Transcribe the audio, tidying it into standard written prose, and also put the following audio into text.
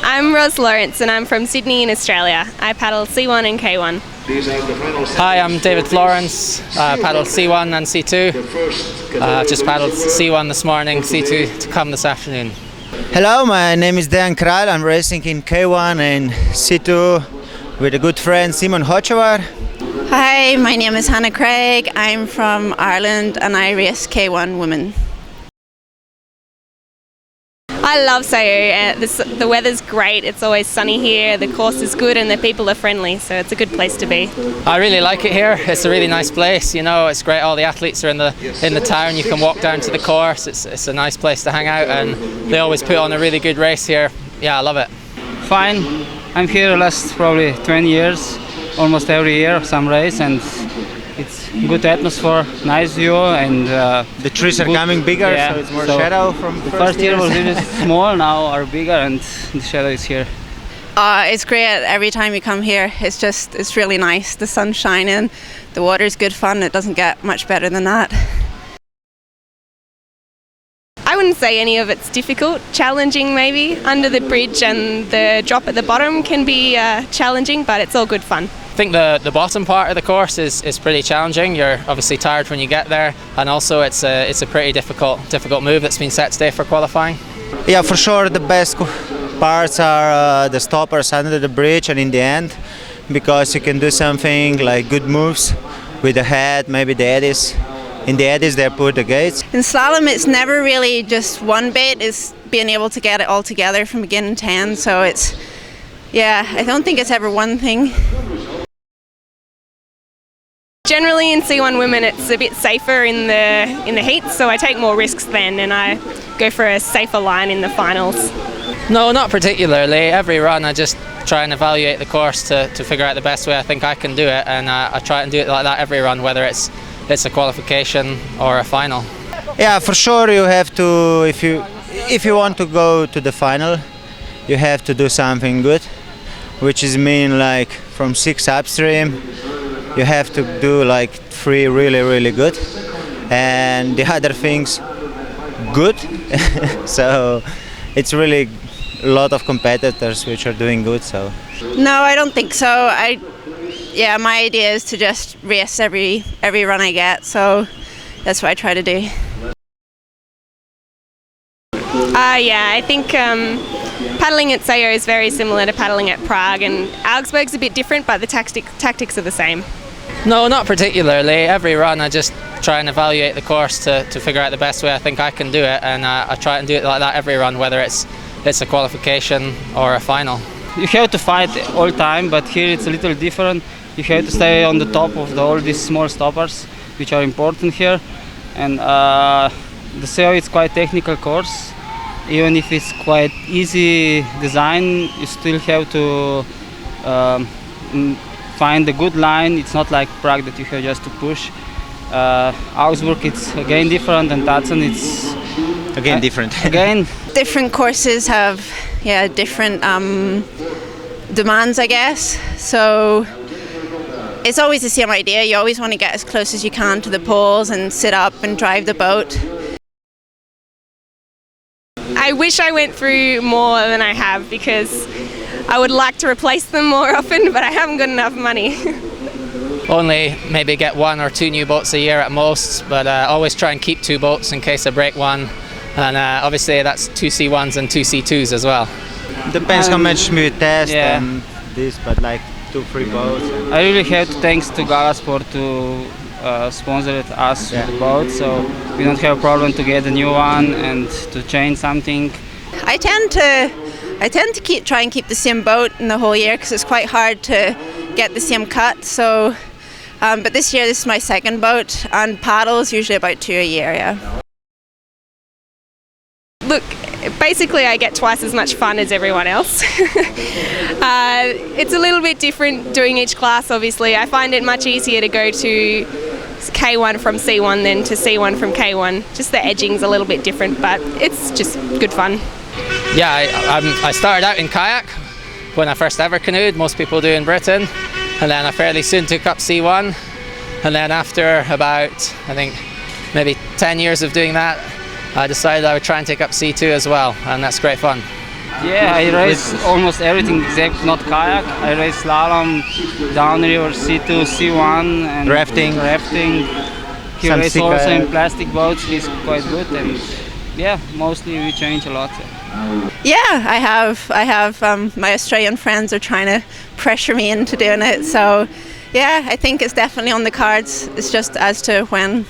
I'm Ros Lawrence and I'm from Sydney in Australia. I paddle C1 and K1. Hi, I'm David Florence. I paddled C1 and C2. I've just paddled C1 this morning, C2 to come this afternoon. Hello, my name is Dejan Kralj. I'm racing in K1 and C2 with a good friend Simon Hocevar. Hi, my name is Hannah Craig. I'm from Ireland and I race K1 women. I love Sao. The weather's great, it's always sunny here, the course is good and the people are friendly, so it's a good place to be. I really like it here. It's a really nice place, you know, it's great. All the athletes are in the town. You can walk down to the course. It's a nice place to hang out and they always put on a really good race here. Yeah, I love it. Fine. I'm here the last probably 20 years, almost every year some race, and it's good atmosphere, nice view, and the trees are coming bigger, yeah, so it's more shadow from the first year was really small, now are bigger and the shadow is here. It's great every time you come here. It's really nice. The sun's shining, the water's good fun. It doesn't get much better than that. I wouldn't say any of it's difficult, challenging maybe. Under the bridge and the drop at the bottom can be challenging, but it's all good fun. I think the bottom part of the course is pretty challenging. You're obviously tired when you get there, and also it's a pretty difficult move that's been set today for qualifying. Yeah, for sure the best parts are the stoppers under the bridge and in the end, because you can do something like good moves with the head, maybe the eddies. In the eddies they put the gates. In slalom it's never really just one bit, it's being able to get it all together from beginning to end, so I don't think it's ever one thing. Generally in C1 women it's a bit safer in the heats, so I take more risks then and I go for a safer line in the finals. No, not particularly. Every run I just try and evaluate the course to figure out the best way I think I can do it, and I try and do it like that every run, whether it's a qualification or a final. Yeah, for sure you have to, if you want to go to the final, you have to do something good, which is mean like from 6 upstream, you have to do like 3 really good, and the other things good. So it's really a lot of competitors which are doing good. So No, I don't think so. My idea is to just race every run I get, so that's what I try to do. I think paddling at Sao is very similar to paddling at Prague, and Augsburg's a bit different, but the tactics are the same. No, not particularly. Every run I just try and evaluate the course to figure out the best way I think I can do it, and I try and do it like that every run, whether it's a qualification or a final. You have to fight all time, but here it's a little different. You have to stay on the top of all these small stoppers, which are important here. And the Sao is quite technical course. Even if it's quite easy design, you still have to find a good line. It's not like Prague that you have just to push. Augsburg it's again different, and Tatsan it's again different. Again, different courses have different demands, I guess. So it's always the same idea. You always want to get as close as you can to the poles and sit up and drive the boat. I wish I went through more than I have, because I would like to replace them more often, but I haven't got enough money. Only maybe get 1 or 2 new boats a year at most, but always try and keep 2 boats in case I break one, and obviously that's 2 C1s and 2 C2s as well. Depends how much we test and this, but like 2-3 boats. I really have to thanks to Galasport to sponsor us with the boat, so we don't have a problem to get a new one and to change something. I tend to try and keep the same boat in the whole year, because it's quite hard to get the same cut. So, but this year this is my second boat, and paddles usually about 2 a year. Yeah. Look, basically I get twice as much fun as everyone else. It's a little bit different doing each class, obviously. I find it much easier to go to K1 from C1 than to C1 from K1. Just the edging's a little bit different, but it's just good fun. Yeah, I started out in kayak when I first ever canoed. Most people do in Britain, and then I fairly soon took up C1, and then after about, I think, maybe 10 years of doing that, I decided I would try and take up C2 as well, and that's great fun. Yeah, I race almost everything except not kayak. I race slalom, downriver, C2, C1, and Rafting. He Some races sea also in kayak. plastic boats. He's quite good, and yeah, mostly we change a lot. Yeah, I have. My Australian friends are trying to pressure me into doing it. So, yeah, I think it's definitely on the cards. It's just as to when.